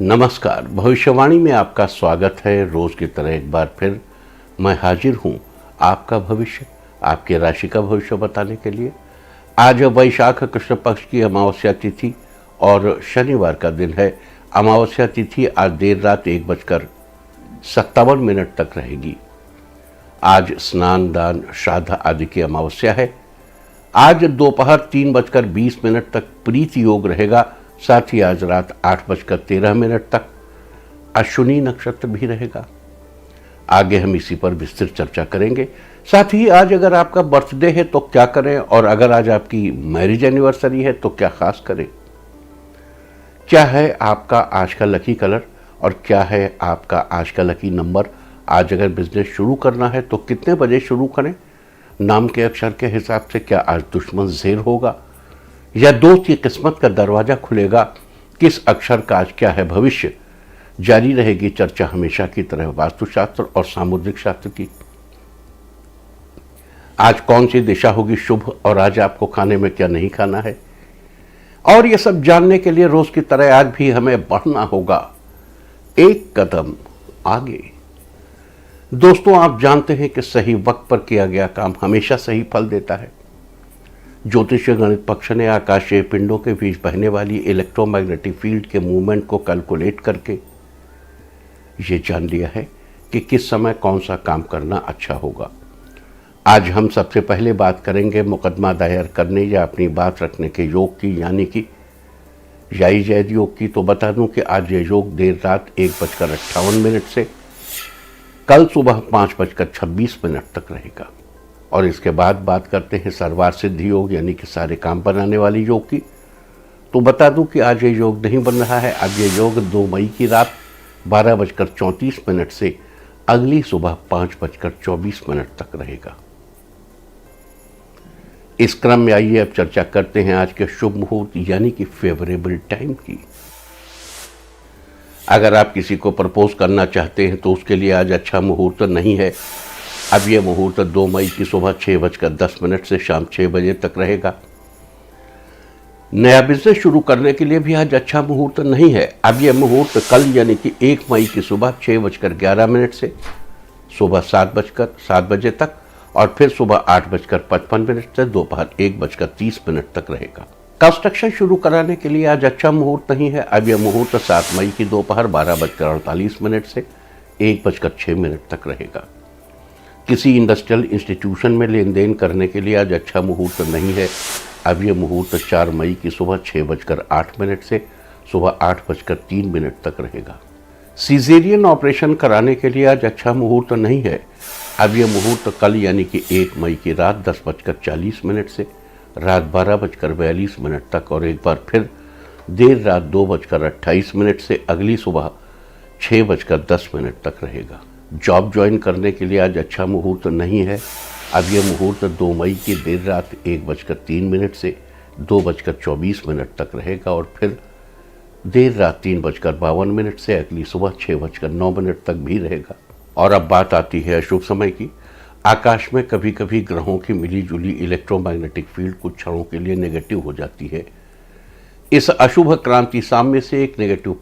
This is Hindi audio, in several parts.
नमस्कार। भविष्यवाणी में आपका स्वागत है। रोज की तरह एक बार फिर मैं हाजिर हूं आपका भविष्य, आपकी राशि का भविष्य बताने के लिए। आज वैशाख कृष्ण पक्ष की अमावस्या तिथि और शनिवार का दिन है। अमावस्या तिथि आज देर रात 1:57 तक रहेगी। आज स्नान, दान, श्राद्ध आदि की अमावस्या है। आज दोपहर 3:20 तक प्रीति योग रहेगा। साथ ही आज रात 8:13 तक अश्विनी नक्षत्र भी रहेगा। आगे हम इसी पर विस्तृत चर्चा करेंगे। साथ ही आज अगर आपका बर्थडे है तो क्या करें, और अगर आज आपकी मैरिज एनिवर्सरी है तो क्या खास करें। क्या है आपका आज का लकी कलर और क्या है आपका आज का लकी नंबर। आज अगर बिजनेस शुरू करना है तो कितने बजे शुरू करें। नाम के अक्षर के हिसाब से क्या आज दुश्मन ज़ेर होगा या दोस्त की किस्मत का दरवाजा खुलेगा। किस अक्षर का आज क्या है भविष्य। जारी रहेगी चर्चा हमेशा की तरह वास्तुशास्त्र और सामुद्रिक शास्त्र की। आज कौन सी दिशा होगी शुभ और आज आपको खाने में क्या नहीं खाना है, और ये सब जानने के लिए रोज की तरह आज भी हमें बढ़ना होगा एक कदम आगे। दोस्तों, आप जानते हैं कि सही वक्त पर किया गया काम हमेशा सही फल देता है। ज्योतिषीय गणित पक्ष ने आकाशीय पिंडों के बीच बहने वाली इलेक्ट्रोमैग्नेटिक फील्ड के मूवमेंट को कैलकुलेट करके ये जान लिया है कि किस समय कौन सा काम करना अच्छा होगा। आज हम सबसे पहले बात करेंगे मुकदमा दायर करने या अपनी बात रखने के योग की, यानी कि याई जैद योग की। तो बता दूं कि आज ये योग देर रात 1:58 से कल सुबह 5:26 तक रहेगा। और इसके बाद बात करते हैं सर्वार्थ सिद्धि योग, यानी कि सारे काम बनाने वाली योग की। तो बता दूं कि आज ये योग नहीं बन रहा है। आज ये योग 2 मई की रात 12:34 से अगली सुबह 5:24 तक रहेगा। इस क्रम में आइए अब चर्चा करते हैं आज के शुभ मुहूर्त यानी कि फेवरेबल टाइम की। अगर आप किसी को प्रपोज करना चाहते हैं तो उसके लिए आज अच्छा मुहूर्त नहीं है। अब यह मुहूर्त 2 मई की सुबह 6:10 से शाम 6 बजे तक रहेगा। नया बिजनेस शुरू करने के लिए भी आज अच्छा मुहूर्त नहीं है। अब यह मुहूर्त कल यानी कि 1 मई की सुबह 6:11 से सुबह 7 बजे तक और फिर सुबह 8:55 से दोपहर 1:30 तक रहेगा। कंस्ट्रक्शन शुरू कराने के लिए आज अच्छा मुहूर्त नहीं है। अब यह मुहूर्त 7 मई की दोपहर 12:48 से 1:06 तक रहेगा। किसी इंडस्ट्रियल इंस्टीट्यूशन में लेन देन करने के लिए आज अच्छा मुहूर्त नहीं है। अब यह मुहूर्त 4 मई की सुबह 6:08 से सुबह 8:03 तक रहेगा। सीजेरियन ऑपरेशन कराने के लिए आज अच्छा मुहूर्त नहीं है। अब यह मुहूर्त कल यानी कि 1 मई की रात 10:40 से रात 12:42 तक और एक बार फिर देर रात 2:28 से अगली सुबह 6:10 तक रहेगा। जॉब ज्वाइन करने के लिए आज अच्छा मुहूर्त नहीं है। अब यह मुहूर्त 2 मई की देर रात 1:03 से 2:24 तक रहेगा और फिर देर रात 3:52 से अगली सुबह 6:09 तक भी रहेगा। और अब बात आती है अशुभ समय की। आकाश में कभी कभी ग्रहों की मिली जुली इलेक्ट्रोमैग्नेटिक फील्ड कुछ क्षणों के लिए नेगेटिव हो जाती है। इस अशुभ क्रांति साम्य से एक नेगेटिव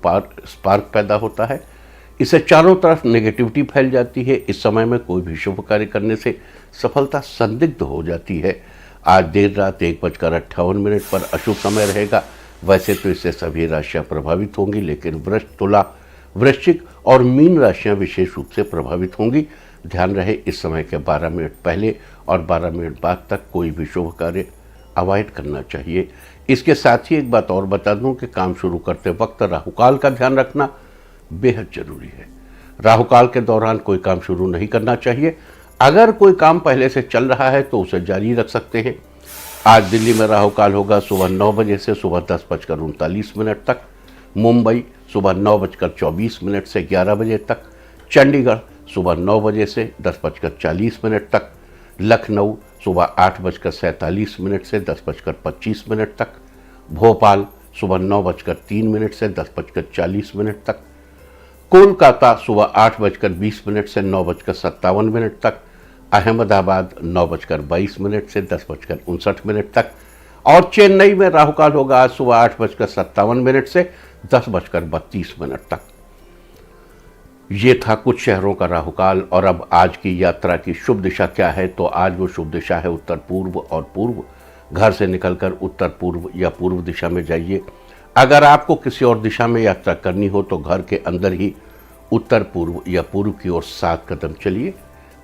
स्पार्क पैदा होता है। इससे चारों तरफ नेगेटिविटी फैल जाती है। इस समय में कोई भी शुभ कार्य करने से सफलता संदिग्ध हो जाती है। आज देर रात 1:58 पर अशुभ समय रहेगा। वैसे तो इससे सभी राशियां प्रभावित होंगी, लेकिन वृष, तुला, वृश्चिक और मीन राशियां विशेष रूप से प्रभावित होंगी। ध्यान रहे इस समय के 12 मिनट पहले और 12 मिनट बाद तक कोई भी शुभ कार्य अवॉइड करना चाहिए। इसके साथ ही एक बात और बता दूं कि काम शुरू करते वक्त राहुकाल का ध्यान रखना बेहद जरूरी है। राहुकाल के दौरान कोई काम शुरू नहीं करना चाहिए। अगर कोई काम पहले से चल रहा है तो उसे जारी रख सकते हैं। आज दिल्ली में राहुकाल होगा सुबह 9 बजे से सुबह 10:39 तक। मुंबई सुबह 9:24 से 11 बजे तक। चंडीगढ़ सुबह 9 बजे से 10:40 तक। लखनऊ सुबह 8:47 से 10:25 तक। भोपाल सुबह 9:03 से 10:40 तक। कोलकाता सुबह 8:20 से 9:57 तक। अहमदाबाद 9:22 से 10:59 तक। और चेन्नई में राहुकाल होगा आज सुबह 8:57 से 10:32 तक। ये था कुछ शहरों का राहुकाल। और अब आज की यात्रा की शुभ दिशा क्या है, तो आज वो शुभ दिशा है उत्तर पूर्व और पूर्व। घर से निकलकर उत्तर पूर्व या पूर्व दिशा में जाइए। अगर आपको किसी और दिशा में यात्रा करनी हो तो घर के अंदर ही उत्तर पूर्व या पूर्व की ओर 7 कदम चलिए,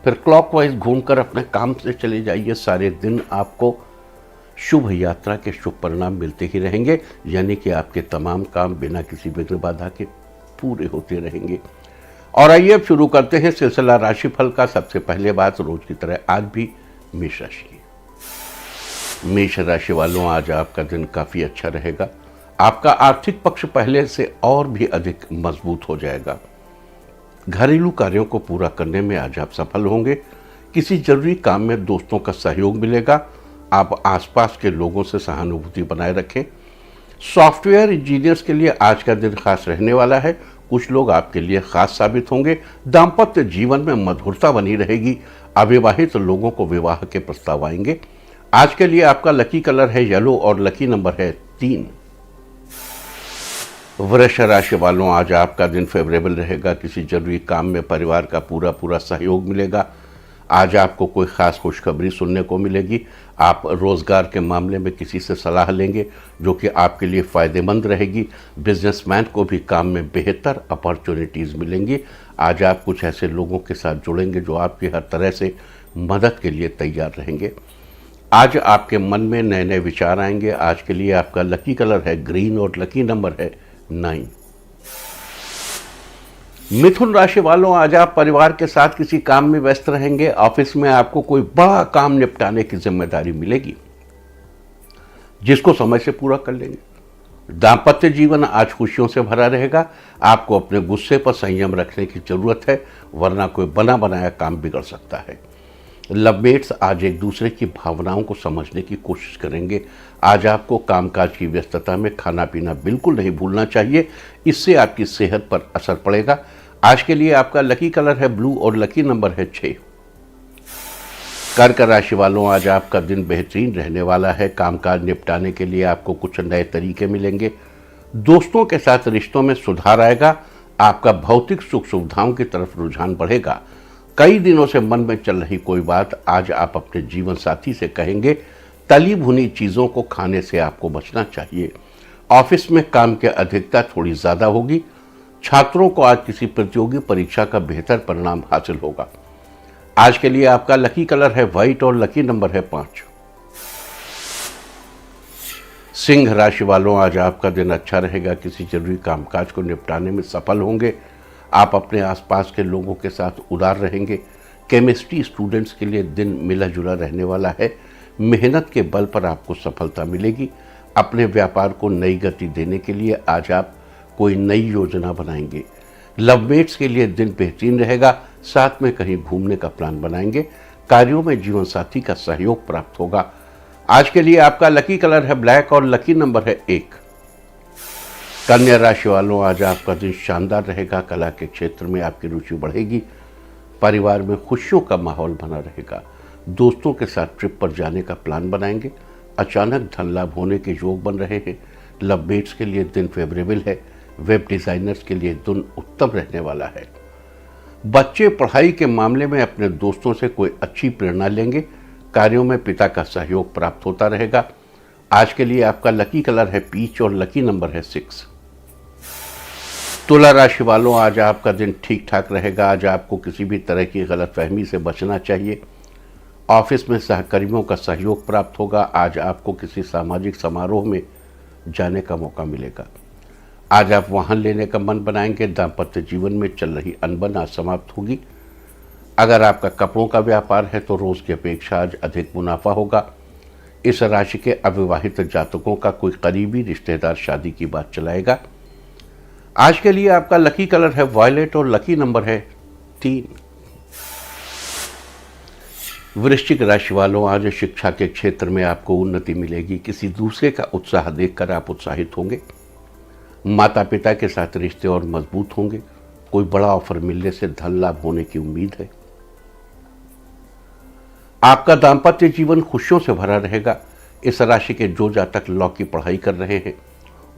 फिर क्लॉकवाइज घूमकर अपने काम से चले जाइए। सारे दिन आपको शुभ यात्रा के शुभ परिणाम मिलते ही रहेंगे, यानी कि आपके तमाम काम बिना किसी विघ्न बाधा के पूरे होते रहेंगे। और आइए अब शुरू करते हैं सिलसिला राशिफल का। सबसे पहले बात रोज की तरह आज भी मेष राशि की। मेष राशि वालों, आज आपका दिन काफी अच्छा रहेगा। आपका आर्थिक पक्ष पहले से और भी अधिक मजबूत हो जाएगा। घरेलू कार्यों को पूरा करने में आज आप सफल होंगे। किसी जरूरी काम में दोस्तों का सहयोग मिलेगा। आप आसपास के लोगों से सहानुभूति बनाए रखें। सॉफ्टवेयर इंजीनियर्स के लिए आज का दिन खास रहने वाला है। कुछ लोग आपके लिए खास साबित होंगे। दाम्पत्य जीवन में मधुरता बनी रहेगी। अविवाहित लोगों को विवाह के प्रस्ताव आएंगे। आज के लिए आपका लकी कलर है येलो और लकी नंबर है 3। वृष राशि वालों, आज आपका दिन फेवरेबल रहेगा। किसी जरूरी काम में परिवार का पूरा सहयोग मिलेगा। आज आपको कोई खास खुशखबरी सुनने को मिलेगी। आप रोजगार के मामले में किसी से सलाह लेंगे जो कि आपके लिए फायदेमंद रहेगी। बिजनेसमैन को भी काम में बेहतर अपॉर्चुनिटीज मिलेंगी। आज आप कुछ ऐसे लोगों के साथ जुड़ेंगे जो आपकी हर तरह से मदद के लिए तैयार रहेंगे। आज आपके मन में नए नए विचार आएंगे। आज के लिए आपका लकी कलर है ग्रीन और लकी नंबर है 9। मिथुन राशि वालों, आज आप परिवार के साथ किसी काम में व्यस्त रहेंगे। ऑफिस में आपको कोई बड़ा काम निपटाने की जिम्मेदारी मिलेगी जिसको समय से पूरा कर लेंगे। दाम्पत्य जीवन आज खुशियों से भरा रहेगा। आपको अपने गुस्से पर संयम रखने की जरूरत है, वरना कोई बना बनाया काम बिगड़ सकता है। लवमेट्स आज एक दूसरे की भावनाओं को समझने की कोशिश करेंगे। आज आपको कामकाज की व्यस्तता में खाना पीना बिल्कुल नहीं भूलना चाहिए, इससे आपकी सेहत पर असर पड़ेगा। आज के लिए आपका लकी कलर है ब्लू और लकी नंबर है 6। कर्क राशि वालों, आज आपका दिन बेहतरीन रहने वाला है। कामकाज निपटाने के लिए आपको कुछ नए तरीके मिलेंगे। दोस्तों के साथ रिश्तों में सुधार आएगा। आपका भौतिक सुख सुविधाओं की तरफ रुझान बढ़ेगा। कई दिनों से मन में चल रही कोई बात आज आप अपने जीवन साथी से कहेंगे। तली भुनी चीजों को खाने से आपको बचना चाहिए। ऑफिस में काम की अधिकता थोड़ी ज्यादा होगी। छात्रों को आज किसी प्रतियोगी परीक्षा का बेहतर परिणाम हासिल होगा। आज के लिए आपका लकी कलर है व्हाइट और लकी नंबर है 5। सिंह राशि वालों, आज आपका दिन अच्छा रहेगा। किसी जरूरी कामकाज को निपटाने में सफल होंगे। आप अपने आसपास के लोगों के साथ उदार रहेंगे। केमिस्ट्री स्टूडेंट्स के लिए दिन मिला जुला रहने वाला है। मेहनत के बल पर आपको सफलता मिलेगी। अपने व्यापार को नई गति देने के लिए आज आप कोई नई योजना बनाएंगे। लवमेट्स के लिए दिन बेहतरीन रहेगा। साथ में कहीं घूमने का प्लान बनाएंगे। कार्यों में जीवन साथी का सहयोग प्राप्त होगा। आज के लिए आपका लकी कलर है ब्लैक और लकी नंबर है 1। कन्या राशि वालों, आज आपका दिन शानदार रहेगा। कला के क्षेत्र में आपकी रुचि बढ़ेगी। परिवार में खुशियों का माहौल बना रहेगा। दोस्तों के साथ ट्रिप पर जाने का प्लान बनाएंगे। अचानक धन लाभ होने के योग बन रहे हैं। लवमेट्स के लिए दिन फेवरेबल है। वेब डिजाइनर्स के लिए दिन उत्तम रहने वाला है। बच्चे पढ़ाई के मामले में अपने दोस्तों से कोई अच्छी प्रेरणा लेंगे। कार्यों में पिता का सहयोग प्राप्त होता रहेगा। आज के लिए आपका लकी कलर है पीच और लकी नंबर है 6। तुला राशि वालों, आज आपका दिन ठीक ठाक रहेगा। आज आपको किसी भी तरह की गलतफहमी से बचना चाहिए। ऑफिस में सहकर्मियों का सहयोग प्राप्त होगा। आज आपको किसी सामाजिक समारोह में जाने का मौका मिलेगा। आज आप वाहन लेने का मन बनाएंगे। दाम्पत्य जीवन में चल रही अनबन आज समाप्त होगी। अगर आपका कपड़ों का व्यापार है तो रोज की अपेक्षा आज अधिक मुनाफा होगा। इस राशि के अविवाहित जातकों का कोई करीबी रिश्तेदार शादी की बात चलाएगा। आज के लिए आपका लकी कलर है वायलेट और लकी नंबर है 3। वृश्चिक राशि वालों, आज शिक्षा के क्षेत्र में आपको उन्नति मिलेगी। किसी दूसरे का उत्साह देखकर आप उत्साहित होंगे। माता पिता के साथ रिश्ते और मजबूत होंगे। कोई बड़ा ऑफर मिलने से धन लाभ होने की उम्मीद है। आपका दाम्पत्य जीवन खुशियों से भरा रहेगा। इस राशि के जो जातक लॉ की पढ़ाई कर रहे हैं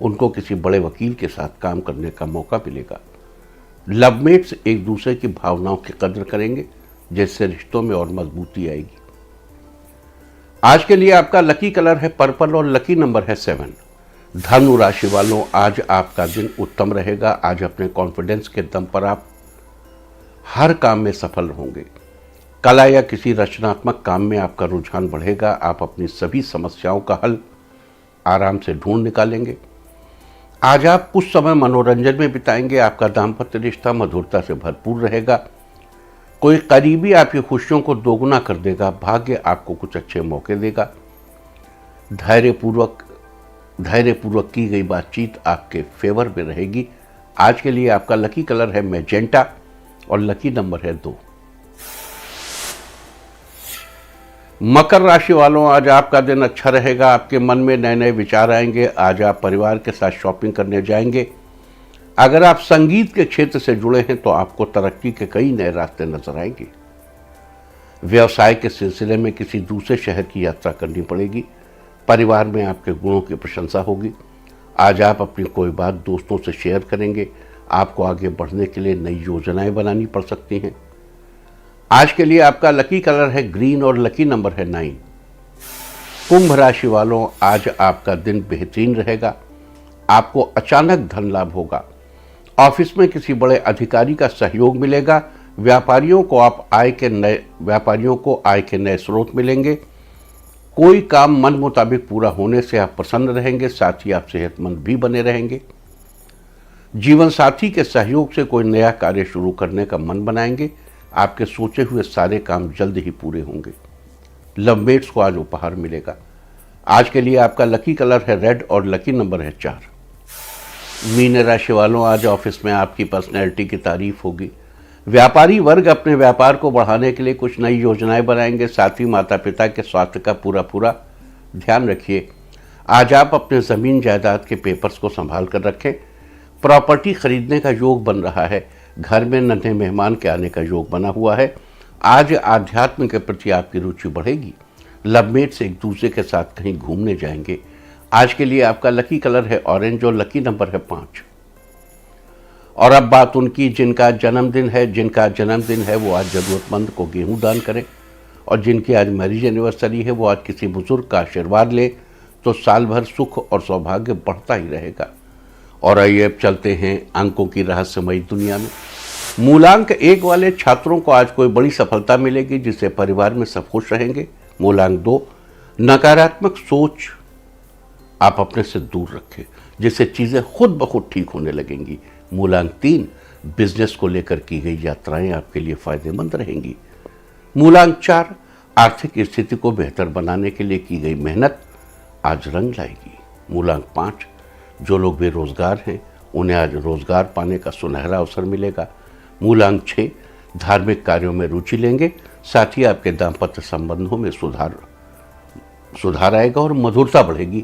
उनको किसी बड़े वकील के साथ काम करने का मौका मिलेगा। लवमेट्स एक दूसरे की भावनाओं की कदर करेंगे, जिससे रिश्तों में और मजबूती आएगी। आज के लिए आपका लकी कलर है पर्पल और लकी नंबर है 7। धनु राशि वालों, आज आपका दिन उत्तम रहेगा। आज अपने कॉन्फिडेंस के दम पर आप हर काम में सफल होंगे। कला या किसी रचनात्मक काम में आपका रुझान बढ़ेगा। आप अपनी सभी समस्याओं का हल आराम से ढूंढ निकालेंगे। आज आप कुछ समय मनोरंजन में बिताएंगे। आपका दाम्पत्य रिश्ता मधुरता से भरपूर रहेगा। कोई करीबी आपकी खुशियों को दोगुना कर देगा। भाग्य आपको कुछ अच्छे मौके देगा। धैर्यपूर्वक की गई बातचीत आपके फेवर में रहेगी। आज के लिए आपका लकी कलर है मैजेंटा और लकी नंबर है 2। मकर राशि वालों, आज आपका दिन अच्छा रहेगा। आपके मन में नए नए विचार आएंगे। आज आप परिवार के साथ शॉपिंग करने जाएंगे। अगर आप संगीत के क्षेत्र से जुड़े हैं तो आपको तरक्की के कई नए रास्ते नजर आएंगे। व्यवसाय के सिलसिले में किसी दूसरे शहर की यात्रा करनी पड़ेगी। परिवार में आपके गुणों की प्रशंसा होगी। आज आप अपनी कोई बात दोस्तों से शेयर करेंगे। आपको आगे बढ़ने के लिए नई योजनाएं बनानी पड़ सकती हैं। आज के लिए आपका लकी कलर है ग्रीन और लकी नंबर है 9। कुंभ राशि वालों, आज आपका दिन बेहतरीन रहेगा। आपको अचानक धन लाभ होगा। ऑफिस में किसी बड़े अधिकारी का सहयोग मिलेगा। व्यापारियों को आय के नए स्रोत मिलेंगे। कोई काम मन मुताबिक पूरा होने से आप प्रसन्न रहेंगे। साथ ही आप सेहतमंद भी बने रहेंगे। जीवन साथी के सहयोग से कोई नया कार्य शुरू करने का मन बनाएंगे। आपके सोचे हुए सारे काम जल्द ही पूरे होंगे। लवमेट्स को आज उपहार मिलेगा। आज के लिए आपका लकी कलर है रेड और लकी नंबर है 4। मीन राशि वालों, आज ऑफिस में आपकी पर्सनैलिटी की तारीफ होगी। व्यापारी वर्ग अपने व्यापार को बढ़ाने के लिए कुछ नई योजनाएं बनाएंगे। साथ ही माता पिता के स्वास्थ्य का पूरा ध्यान रखिए। आज आप अपने ज़मीन जायदाद के पेपर्स को संभाल कर रखें। प्रॉपर्टी खरीदने का योग बन रहा है। घर में नन्हे मेहमान के आने का योग बना हुआ है। आज आध्यात्म के प्रति आपकी रुचि बढ़ेगी। लवमेट्स एक दूसरे के साथ कहीं घूमने जाएंगे। आज के लिए आपका लकी कलर है ऑरेंज और लकी नंबर है 5। और अब बात उनकी जिनका जन्मदिन है वो आज जरूरतमंद को गेहूं दान करें। और जिनकी आज मैरिज एनिवर्सरी है वो आज किसी बुजुर्ग का आशीर्वाद ले तो साल भर सुख और सौभाग्य बढ़ता ही रहेगा। और आइए अब चलते हैं अंकों की रहस्यमयी दुनिया में। मूलांक 1 वाले छात्रों को आज कोई बड़ी सफलता मिलेगी, जिससे परिवार में सब खुश रहेंगे। मूलांक 2, नकारात्मक सोच आप अपने से दूर रखें, जिससे चीज़ें खुद ब खुद ठीक होने लगेंगी। मूलांक 3, बिजनेस को लेकर की गई यात्राएं आपके लिए फायदेमंद रहेंगी। मूलांक 4, आर्थिक स्थिति को बेहतर बनाने के लिए की गई मेहनत आज रंग लाएगी। मूलांक 5, जो लोग बेरोजगार हैं उन्हें आज रोजगार पाने का सुनहरा अवसर मिलेगा। मूलांक 6, धार्मिक कार्यों में रुचि लेंगे। साथ ही आपके दाम्पत्य संबंधों में सुधार आएगा और मधुरता बढ़ेगी।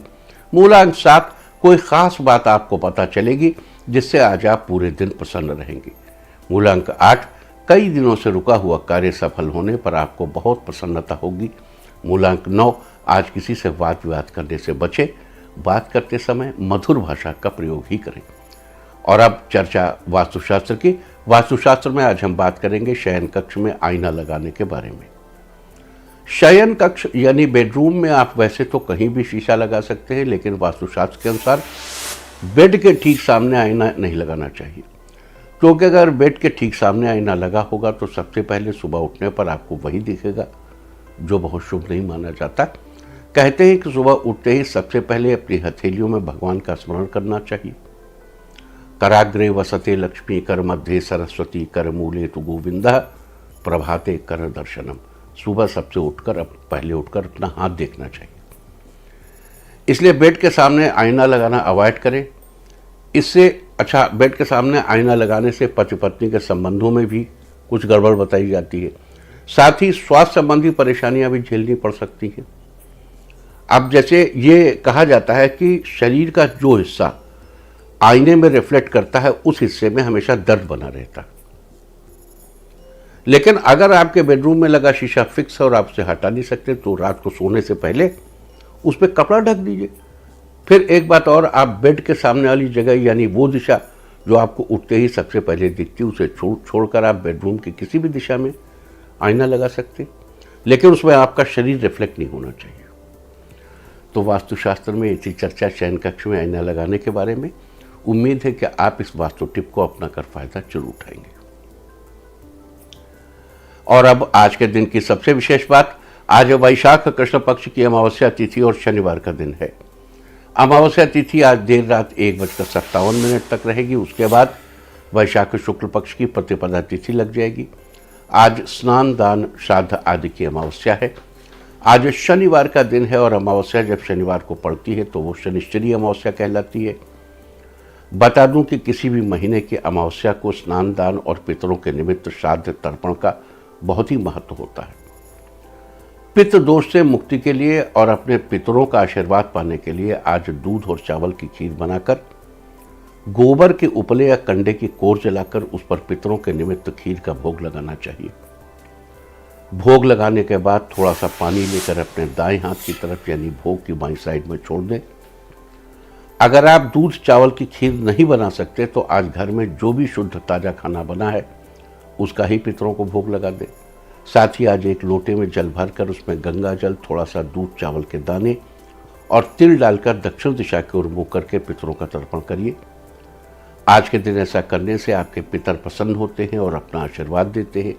मूलांक 7, कोई खास बात आपको पता चलेगी जिससे आज आप पूरे दिन प्रसन्न रहेंगे। मूलांक 8, कई दिनों से रुका हुआ कार्य सफल होने पर आपको बहुत प्रसन्नता होगी। मूलांक 9, आज किसी से वाद विवाद करने से बचें। बात करते समय मधुर भाषा का प्रयोग ही करें। और अब चर्चा वास्तुशास्त्र की। वास्तुशास्त्र में आज हम बात करेंगे शयन कक्ष में आईना लगाने के बारे में। शयन कक्ष यानी बेडरूम में आप वैसे तो कहीं भी शीशा लगा सकते हैं, लेकिन वास्तुशास्त्र के अनुसार बेड के ठीक सामने आईना नहीं लगाना चाहिए। क्योंकि अगर बेड के ठीक सामने आईना लगा होगा तो सबसे पहले सुबह उठने पर आपको वही दिखेगा, जो बहुत शुभ नहीं माना जाता। कहते हैं कि सुबह उठते ही सबसे पहले अपनी हथेलियों में भगवान का स्मरण करना चाहिए। कराग्रे वसते लक्ष्मी, कर मध्य सरस्वती, कर मूले तु गोविंदा, प्रभाते कर दर्शनम। सुबह सबसे पहले उठकर अपना हाथ देखना चाहिए। इसलिए बेड के सामने आईना लगाना अवॉइड करें। बेड के सामने आईना लगाने से पति पत्नी के संबंधों में भी कुछ गड़बड़ बताई जाती है। साथ ही स्वास्थ्य संबंधी परेशानियां भी झेलनी पड़ सकती हैं। अब जैसे ये कहा जाता है कि शरीर का जो हिस्सा आईने में रिफ्लेक्ट करता है उस हिस्से में हमेशा दर्द बना रहता है। लेकिन अगर आपके बेडरूम में लगा शीशा फिक्स है और आप उसे हटा नहीं सकते तो रात को सोने से पहले उस पर कपड़ा ढक दीजिए। फिर एक बात और, आप बेड के सामने वाली जगह यानी वो दिशा जो आपको उठते ही सबसे पहले दिखती, उसे छोड़कर आप बेडरूम की किसी भी दिशा में आईना लगा सकते, लेकिन उसमें आपका शरीर रिफ्लेक्ट नहीं होना चाहिए। तो वास्तुशास्त्र में इसी चर्चा शयन कक्ष में आईना लगाने के बारे में। उम्मीद है कि आप इस वास्तु टिप को अपनाकर फायदा जरूर उठाएंगे। और अब आज के दिन की सबसे विशेष बात, आज वैशाख कृष्ण पक्ष की अमावस्या तिथि और शनिवार का दिन है। अमावस्या तिथि आज देर रात 1:57 तक रहेगी। उसके बाद वैशाख शुक्ल पक्ष की प्रतिपदा तिथि लग जाएगी। आज स्नान दान श्राद्ध आदि की अमावस्या है। आज शनिवार का दिन है और अमावस्या जब शनिवार को पड़ती है तो वो शनिश्चरी अमावस्या कहलाती है। बता दूं कि किसी भी महीने की अमावस्या को स्नान दान और पितरों के निमित्त श्राद्ध तर्पण का बहुत ही महत्व होता है। पितृ दोष से मुक्ति के लिए और अपने पितरों का आशीर्वाद पाने के लिए आज दूध और चावल की खीर बनाकर, गोबर के उपले या कंडे की कोर जलाकर उस पर पितरों के निमित्त खीर का भोग लगाना चाहिए। भोग लगाने के बाद थोड़ा सा पानी लेकर अपने दाएं हाथ की तरफ यानी भोग की बाईं साइड में छोड़ दें। अगर आप दूध चावल की खीर नहीं बना सकते तो आज घर में जो भी शुद्ध ताज़ा खाना बना है उसका ही पितरों को भोग लगा दें। साथ ही आज एक लोटे में जल भरकर उसमें गंगा जल, थोड़ा सा दूध चावल के दाने और तिल डालकर दक्षिण दिशा की ओर मुँह करके पितरों का तर्पण करिए। आज के दिन ऐसा करने से आपके पितर प्रसन्न होते हैं और अपना आशीर्वाद देते हैं।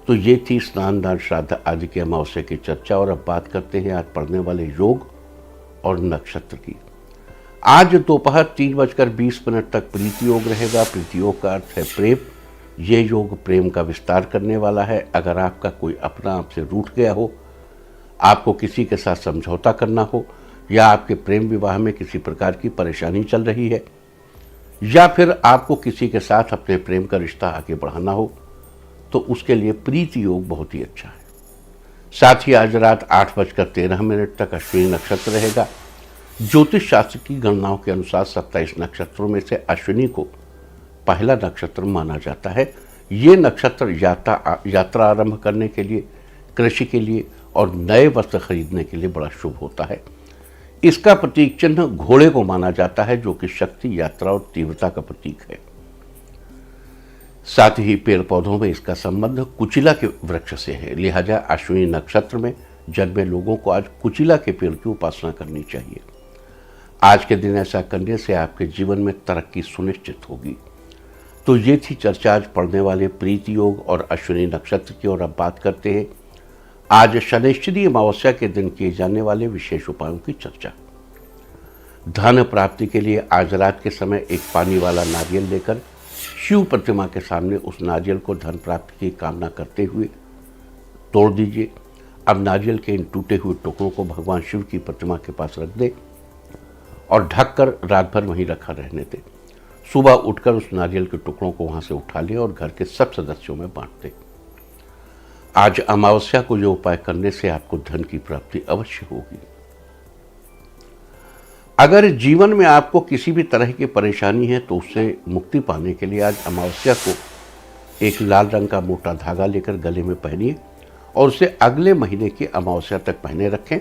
तो ये थी स्नान दान श्राद्ध आदि की अमावस्या की चर्चा। और अब बात करते हैं आज पढ़ने वाले योग और नक्षत्र की। आज दोपहर 3:20 तक प्रीति योग रहेगा। प्रीति योग का अर्थ है प्रेम। ये योग प्रेम का विस्तार करने वाला है। अगर आपका कोई अपना आपसे रूठ गया हो, आपको किसी के साथ समझौता करना हो, या आपके प्रेम विवाह में किसी प्रकार की परेशानी चल रही है, या फिर आपको किसी के साथ अपने प्रेम का रिश्ता आगे बढ़ाना हो, तो उसके लिए प्रीति योग बहुत ही अच्छा है। साथ ही आज रात 8:13 तक अश्विनी नक्षत्र रहेगा। ज्योतिष शास्त्र की गणनाओं के अनुसार 27 नक्षत्रों में से अश्विनी को पहला नक्षत्र माना जाता है। ये नक्षत्र यात्रा आरंभ करने के लिए, कृषि के लिए और नए वस्त्र खरीदने के लिए बड़ा शुभ होता है। इसका प्रतीक चिन्ह घोड़े को माना जाता है, जो कि शक्ति, यात्रा और तीव्रता का प्रतीक है। साथ ही पेड़ पौधों में इसका संबंध कुचिला के वृक्ष से है। लिहाजा अश्विनी नक्षत्र में जन्मे लोगों को आज कुचिला के पेड़ की उपासना करनी चाहिए। आज के दिन ऐसा करने से आपके जीवन में तरक्की सुनिश्चित होगी। तो ये थी चर्चा आज पढ़ने वाले प्रीति योग और अश्विनी नक्षत्र की। और अब बात करते हैं आज शनिश्चरी अमावस्या के दिन किए जाने वाले विशेष उपायों की चर्चा। धन प्राप्ति के लिए आज रात के समय एक पानी वाला नारियल लेकर शिव प्रतिमा के सामने उस नारियल को धन प्राप्ति की कामना करते हुए तोड़ दीजिए। अब नारियल के इन टूटे हुए टुकड़ों को भगवान शिव की प्रतिमा के पास रख दें और ढककर रात भर वहीं रखा रहने दें। सुबह उठकर उस नारियल के टुकड़ों को वहां से उठा लें और घर के सब सदस्यों में बांट दें। आज अमावस्या को ये उपाय करने से आपको धन की प्राप्ति अवश्य होगी। अगर जीवन में आपको किसी भी तरह की परेशानी है तो उससे मुक्ति पाने के लिए आज अमावस्या को एक लाल रंग का मोटा धागा लेकर गले में पहनिए और उसे अगले महीने की अमावस्या तक पहने रखें।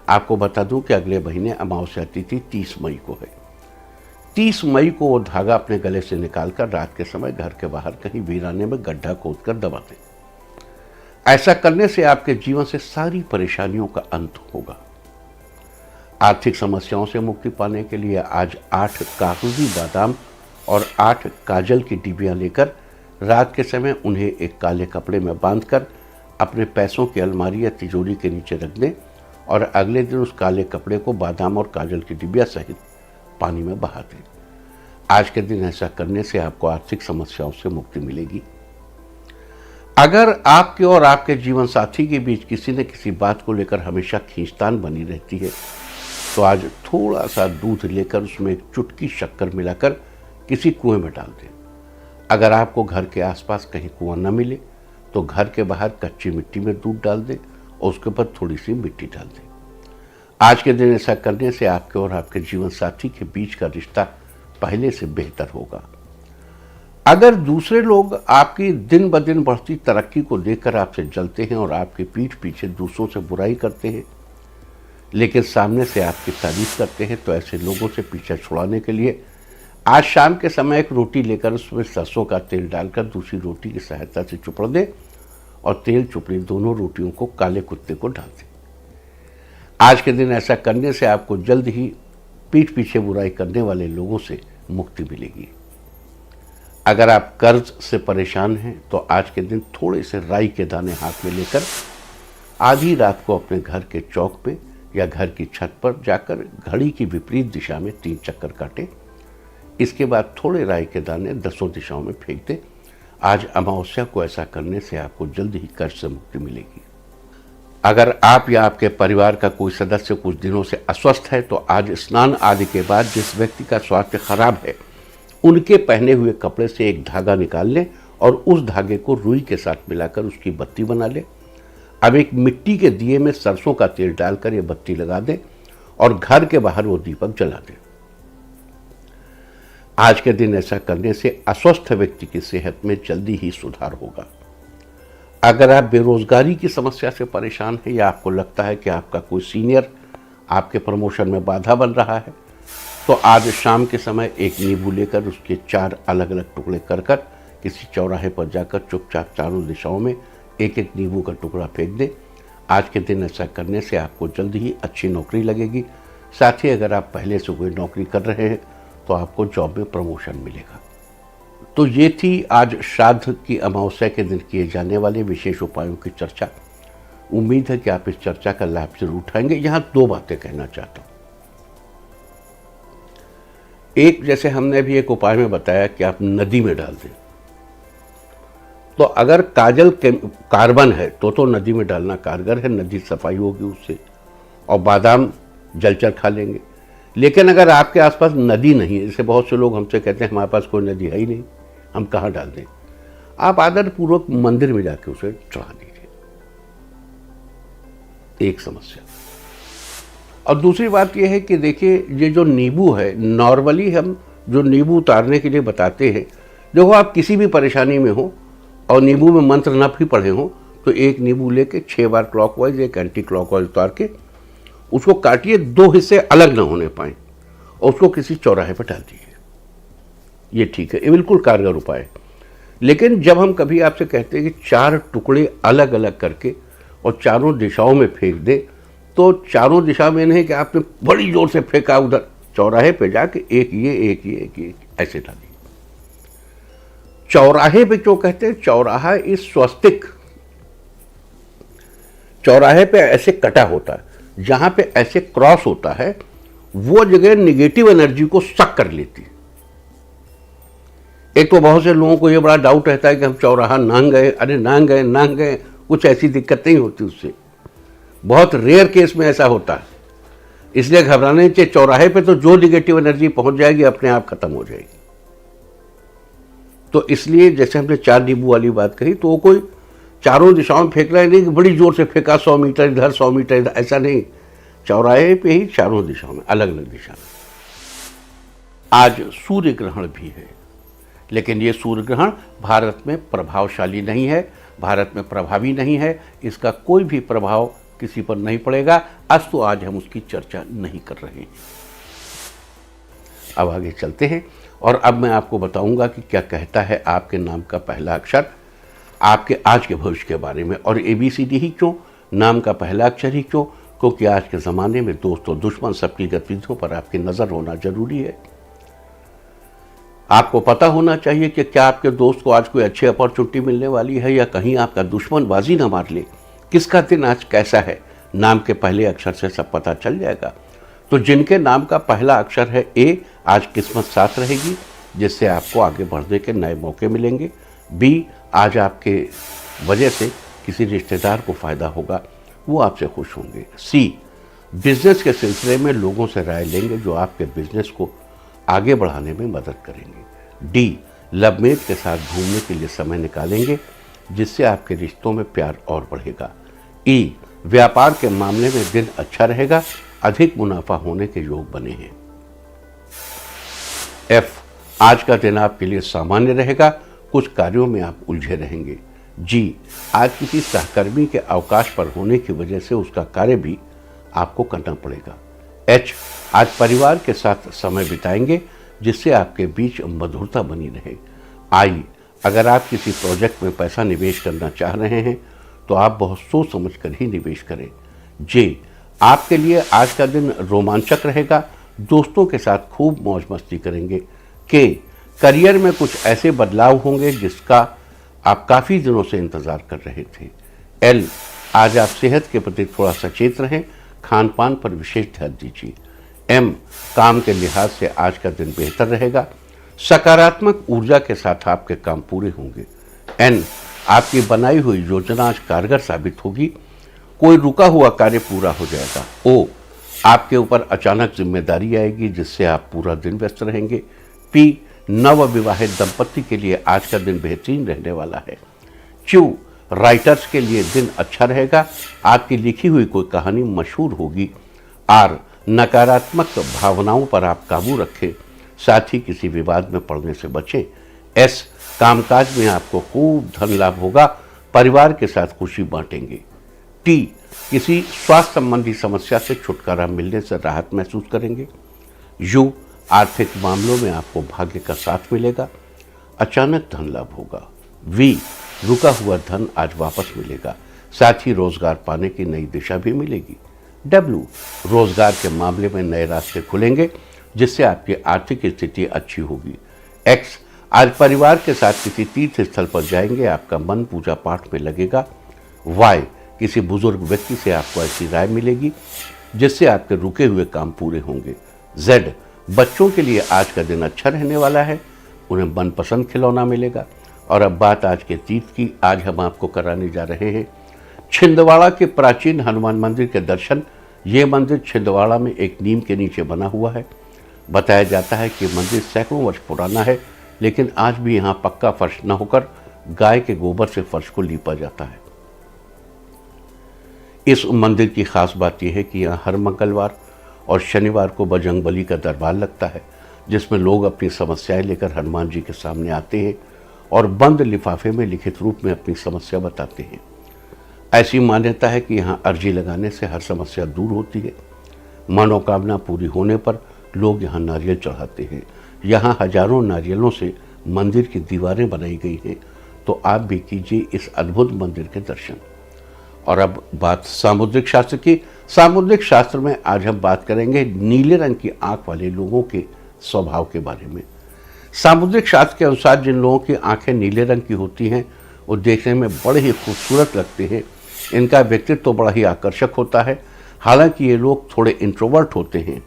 आपको बता दूं कि अगले महीने अमावस्या तिथि 30 मई को है। 30 मई को वो धागा अपने गले से निकालकर रात के समय घर के बाहर कहीं वीराने में गड्ढा खोदकर दबा दें। ऐसा करने से आपके जीवन से सारी परेशानियों का अंत होगा। आर्थिक समस्याओं से मुक्ति पाने के लिए आज 8 कागजी बादाम और 8 काजल की डिबियां लेकर रात के समय उन्हें एक काले कपड़े में बांधकर अपने पैसों की अलमारी या तिजोरी के नीचे रख दें और अगले दिन उस काले कपड़े को बादाम और काजल की डिबिया सहित पानी में बहा दें। आज के दिन ऐसा करने से आपको आर्थिक समस्याओं से मुक्ति मिलेगी। अगर आपके और आपके जीवन साथी के बीच किसी न किसी बात को लेकर हमेशा खींचतान बनी रहती है तो आज थोड़ा सा दूध लेकर उसमें एक चुटकी शक्कर मिलाकर किसी कुएं में डाल दें। अगर आपको घर के आसपास कहीं कुआं न मिले तो घर के बाहर कच्ची मिट्टी में दूध डाल दें और उसके ऊपर थोड़ी सी मिट्टी डाल दें। आज के दिन ऐसा करने से आपके और आपके जीवन साथी के बीच का रिश्ता पहले से बेहतर होगा। अगर दूसरे लोग आपकी दिन ब दिन बढ़ती तरक्की को देखकर आपसे जलते हैं और आपके पीठ पीछे दूसरों से बुराई करते हैं लेकिन सामने से आपकी तारीफ करते हैं, तो ऐसे लोगों से पीछा छुड़ाने के लिए आज शाम के समय एक रोटी लेकर उसमें सरसों का तेल डालकर दूसरी रोटी की सहायता से चुपड़ दें और तेल चुपड़ी दोनों रोटियों को काले कुत्ते को डाल दें। आज के दिन ऐसा करने से आपको जल्द ही पीठ पीछे बुराई करने वाले लोगों से मुक्ति मिलेगी। अगर आप कर्ज से परेशान हैं तो आज के दिन थोड़े से राई के दाने हाथ में लेकर आधी रात को अपने घर के चौक पे या घर की छत पर जाकर घड़ी की विपरीत दिशा में 3 चक्कर काटें। इसके बाद थोड़े राई के दाने 10 दिशाओं में फेंक दें। आज अमावस्या को ऐसा करने से आपको जल्द ही कर्ज से मुक्ति मिलेगी। अगर आप या आपके परिवार का कोई सदस्य कुछ दिनों से अस्वस्थ है तो आज स्नान आदि के बाद जिस व्यक्ति का स्वास्थ्य खराब है उनके पहने हुए कपड़े से एक धागा निकाल लें और उस धागे को रुई के साथ मिलाकर उसकी बत्ती बना लें। अब एक मिट्टी के दिए में सरसों का तेल डालकर ये बत्ती लगा दें और घर के बाहर वो दीपक जला दें। आज के दिन ऐसा करने से अस्वस्थ व्यक्ति की सेहत में जल्दी ही सुधार होगा। अगर आप बेरोजगारी की समस्या से परेशान हैं या आपको लगता है कि आपका कोई सीनियर आपके प्रमोशन में बाधा बन रहा है, तो आज शाम के समय एक नींबू लेकर उसके 4 अलग अलग टुकड़े कर किसी चौराहे पर जाकर चुपचाप चारों दिशाओं में एक एक नींबू का टुकड़ा फेंक दें। आज के दिन ऐसा करने से आपको जल्द ही अच्छी नौकरी लगेगी। साथ ही अगर आप पहले से कोई नौकरी कर रहे हैं तो आपको जॉब में प्रमोशन मिलेगा। तो ये थी आज श्राद्ध की अमावस्या के दिन किए जाने वाले विशेष उपायों की चर्चा। उम्मीद है कि आप इस चर्चा का लाभ जरूर उठाएंगे। यहाँ 2 बातें कहना चाहता हूँ। एक, जैसे हमने भी एक उपाय में बताया कि आप नदी में डाल दें, तो अगर काजल कार्बन है तो नदी में डालना कारगर है, नदी सफाई होगी उससे, और बादाम जलचर खा लेंगे। लेकिन अगर आपके आसपास नदी नहीं है, जैसे बहुत से लोग हमसे कहते हैं हमारे पास कोई नदी है ही नहीं, हम कहाँ डाल दें, आप आदरपूर्वक मंदिर में जाके उसे चढ़ा दीजिए। एक समस्या। और दूसरी बात यह है कि देखिए, ये जो नींबू है, नॉर्मली हम जो नींबू उतारने के लिए बताते हैं, देखो आप किसी भी परेशानी में हो और नींबू में मंत्र न भी पढ़े हो तो एक नींबू लेके 6 बार क्लॉकवाइज एक एंटी क्लॉकवाइज उतार के उसको काटिए, 2 हिस्से अलग ना होने पाए और उसको किसी चौराहे पर डाल दीजिए। ये ठीक है, ये बिल्कुल कारगर उपाय है। लेकिन जब हम कभी आपसे कहते हैं कि 4 टुकड़े अलग अलग करके और चारों दिशाओं में फेंक दे, तो चारों दिशा में नहीं कि आपने बड़ी जोर से फेंका, उधर चौराहे पे जाके एक ये एक ये एक ये ऐसे डालिए। चौराहे पे क्यों कहते हैं? चौराहा इस स्वस्तिक, चौराहे पे ऐसे कटा होता है, जहां पे ऐसे क्रॉस होता है वो जगह निगेटिव एनर्जी को सक कर लेती है। एक तो बहुत से लोगों को ये बड़ा डाउट रहता है कि हम चौराहा नांग गए, अरे नांग गए, कुछ ऐसी दिक्कत नहीं होती उससे। बहुत रेयर केस में ऐसा होता है, इसलिए घबराने चाहिए। चौराहे पे तो जो निगेटिव एनर्जी पहुंच जाएगी अपने आप खत्म हो जाएगी। तो इसलिए जैसे हमने 4 नींबू वाली बात कही, तो वो कोई चारों दिशाओं में फेंकना ही नहीं कि बड़ी जोर से फेंका 100 मीटर इधर 100 मीटर इधर, ऐसा नहीं। चौराहे पे ही चारों दिशाओं में, अलग अलग दिशा में। आज सूर्य ग्रहण भी है, लेकिन ये सूर्य ग्रहण भारत में प्रभावशाली नहीं है, भारत में प्रभावी नहीं है, इसका कोई भी प्रभाव किसी पर नहीं पड़ेगा। आज तो आज हम उसकी चर्चा नहीं कर रहे हैं। अब आगे चलते हैं और अब मैं आपको बताऊंगा कि क्या कहता है आपके नाम का पहला अक्षर आपके आज के भविष्य के बारे में। और ABCD ही क्यों, नाम का पहला अक्षर ही क्यों? क्योंकि आज के ज़माने में दोस्त और दुश्मन सबकी गतिविधियों पर आपकी नज़र होना जरूरी है। आपको पता होना चाहिए कि क्या आपके दोस्त को आज कोई अच्छी अपॉर्चुनिटी मिलने वाली है या कहीं आपका दुश्मन बाजी ना मार ले। किसका दिन आज कैसा है, नाम के पहले अक्षर से सब पता चल जाएगा। तो जिनके नाम का पहला अक्षर है A, आज किस्मत साथ रहेगी, जिससे आपको आगे बढ़ने के नए मौके मिलेंगे। B, आज आपके वजह से किसी रिश्तेदार को फ़ायदा होगा, वो आपसे खुश होंगे। C, बिजनेस के सिलसिले में लोगों से राय लेंगे जो आपके बिजनेस को आगे बढ़ाने में मदद करेंगे। D, लवमेट के साथ घूमने के लिए समय निकालेंगे, जिससे आपके रिश्तों में प्यार और बढ़ेगा। E, व्यापार के मामले में दिन अच्छा रहेगा, अधिक मुनाफा होने के योग बने हैं। F, आज का दिन आपके लिए सामान्य रहेगा, कुछ कार्यों में आप उलझे रहेंगे। G, आज किसी सहकर्मी के अवकाश पर होने की वजह से उसका कार्य भी आपको करना पड़ेगा। एच, आज परिवार के साथ समय बिताएंगे जिससे आपके बीच मधुरता बनी रहे। आई, अगर आप किसी प्रोजेक्ट में पैसा निवेश करना चाह रहे हैं तो आप बहुत सोच समझ कर ही निवेश करें। जे, आपके लिए आज का दिन रोमांचक रहेगा, दोस्तों के साथ खूब मौज मस्ती करेंगे। के, करियर में कुछ ऐसे बदलाव होंगे जिसका आप काफ़ी दिनों से इंतज़ार कर रहे थे। एल, आज आप सेहत के प्रति थोड़ा सचेत रहें, खान पान पर विशेष ध्यान दीजिए। एम, काम के लिहाज से आज का दिन बेहतर रहेगा, सकारात्मक ऊर्जा के साथ आपके काम पूरे होंगे। एन, आपकी बनाई हुई योजना आज कारगर साबित होगी, कोई रुका हुआ कार्य पूरा हो जाएगा। ओ, आपके ऊपर अचानक जिम्मेदारी आएगी जिससे आप पूरा दिन व्यस्त रहेंगे। पी, नव विवाहित दंपत्ति के लिए आज का दिन बेहतरीन रहने वाला है। क्यू, राइटर्स के लिए दिन अच्छा रहेगा, आपकी लिखी हुई कोई कहानी मशहूर होगी। आर, नकारात्मक भावनाओं पर आप काबू रखें, साथ ही किसी विवाद में पड़ने से बचें। एस, कामकाज में आपको खूब धन लाभ होगा, परिवार के साथ खुशी बांटेंगे। टी, किसी स्वास्थ्य संबंधी समस्या से छुटकारा मिलने से राहत महसूस करेंगे। यू, आर्थिक मामलों में आपको भाग्य का साथ मिलेगा, अचानक धन लाभ होगा। वी, रुका हुआ धन आज वापस मिलेगा, साथ ही रोजगार पाने की नई दिशा भी मिलेगी। डब्ल्यू, रोजगार के मामले में नए रास्ते खुलेंगे जिससे आपकी आर्थिक स्थिति अच्छी होगी। एक्स, आज परिवार के साथ किसी तीर्थ स्थल पर जाएंगे, आपका मन पूजा पाठ में लगेगा। वाई, किसी बुजुर्ग व्यक्ति से आपको ऐसी राय मिलेगी जिससे आपके रुके हुए काम पूरे होंगे। जेड, बच्चों के लिए आज का दिन अच्छा रहने वाला है, उन्हें मनपसंद खिलौना मिलेगा। और अब बात आज के तीर्थ की, आज हम आपको कराने जा रहे हैं छिंदवाड़ा के प्राचीन हनुमान मंदिर के दर्शन। ये मंदिर छिंदवाड़ा में एक नीम के नीचे बना हुआ है। बताया जाता है कि मंदिर सैकड़ों वर्ष पुराना है, लेकिन आज भी यहाँ पक्का फर्श न होकर गाय के गोबर से फर्श को लीपा जाता है। इस मंदिर की खास बात यह है कि यहाँ हर मंगलवार और शनिवार को बजरंगबली का दरबार लगता है, जिसमें लोग अपनी समस्याएं लेकर हनुमान जी के सामने आते हैं और बंद लिफाफे में लिखित रूप में अपनी समस्या बताते हैं। ऐसी मान्यता है कि यहाँ अर्जी लगाने से हर समस्या दूर होती है। मनोकामना पूरी होने पर लोग यहाँ नारियल चढ़ाते हैं। यहाँ हजारों नारियलों से मंदिर की दीवारें बनाई गई हैं, तो आप भी कीजिए इस अद्भुत मंदिर के दर्शन। और अब बात सामुद्रिक शास्त्र की। सामुद्रिक शास्त्र में आज हम बात करेंगे नीले रंग की आंख वाले लोगों के स्वभाव के बारे में। सामुद्रिक शास्त्र के अनुसार जिन लोगों की आंखें नीले रंग की होती हैं वो देखने में बड़े ही खूबसूरत लगते हैं। इनका व्यक्तित्व तो बड़ा ही आकर्षक होता है। हालांकि ये लोग थोड़े इंट्रोवर्ट होते हैं।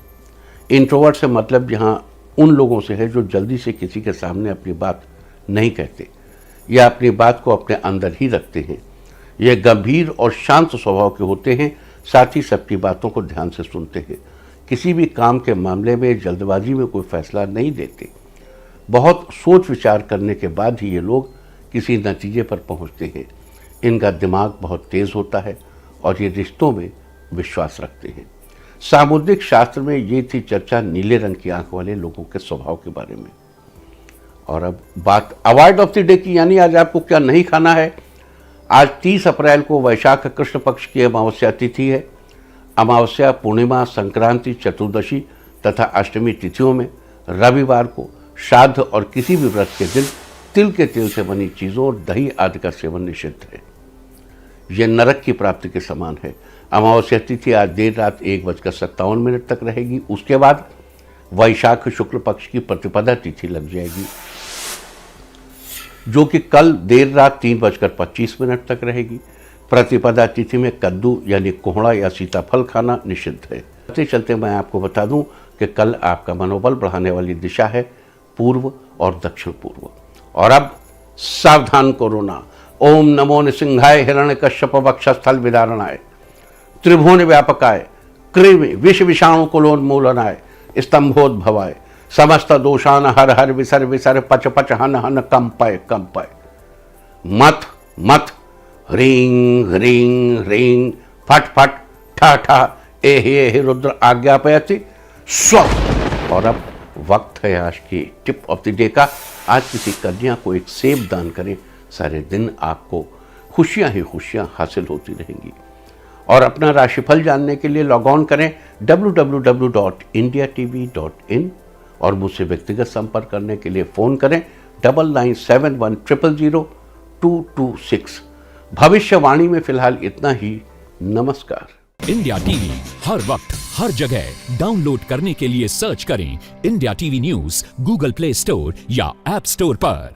इंट्रोवर्ट से मतलब यहाँ उन लोगों से है जो जल्दी से किसी के सामने अपनी बात नहीं कहते या अपनी बात को अपने अंदर ही रखते हैं। ये गंभीर और शांत स्वभाव के होते हैं, साथ ही सबकी बातों को ध्यान से सुनते हैं। किसी भी काम के मामले में जल्दबाजी में कोई फैसला नहीं लेते। बहुत सोच विचार करने के बाद ही ये लोग किसी नतीजे पर पहुंचते हैं। इनका दिमाग बहुत तेज होता है और ये रिश्तों में विश्वास रखते हैं। सामुद्रिक शास्त्र में ये थी चर्चा नीले रंग की आंख वाले लोगों के स्वभाव के बारे में। और अब बात अवॉइड ऑफ द डे की, यानी आज आपको क्या नहीं खाना है। आज 30 अप्रैल को वैशाख कृष्ण पक्ष की अमावस्या तिथि है। अमावस्या, पूर्णिमा, संक्रांति, चतुर्दशी तथा अष्टमी तिथियों में रविवार को श्राद्ध और किसी भी व्रत के दिन तिल के तेल से बनी चीज़ों और दही आदि का सेवन निषिद्ध है। यह नरक की प्राप्ति के समान है। अमावस्या तिथि आज देर रात 1:57 तक रहेगी। उसके बाद वैशाख शुक्ल पक्ष की प्रतिपदा तिथि लग जाएगी, जो कि कल देर रात 3:25 तक रहेगी। प्रतिपदा तिथि में कद्दू यानी कोहड़ा या सीताफल खाना निषिद्ध है। चलते चलते मैं आपको बता दूं कि कल आपका मनोबल बढ़ाने वाली दिशा है पूर्व और दक्षिण पूर्व। और अब सावधान कोरोना। ओम नमो नृसिंहाय हिरण्यकश्यप वक्षस्थल विदारणाय त्रिभुवन व्यापकाय कृमि विष विषाणु कुलोन्मूलनाय स्तंभोद्भवाय समस्त दोषान हर हर विसर विसर पच पच हन हन कंपय कंपय मत मत ह्रीं ह्रीं ह्रीं फट फट ठा ठा एहि रुद्र आज्ञापयति स्व। और अब वक्त है आज की टिप ऑफ द डे का। आज किसी कन्या को एक सेब दान करें, सारे दिन आपको खुशियां ही खुशियां हासिल होती रहेंगी। और अपना राशिफल जानने के लिए लॉग ऑन करें www.indiatv.in और मुझसे व्यक्तिगत संपर्क करने के लिए फ़ोन करें 9971000226। भविष्यवाणी में फिलहाल इतना ही। नमस्कार। इंडिया टीवी हर वक्त हर जगह डाउनलोड करने के लिए सर्च करें India TV news Google play store या ऐप स्टोर पर।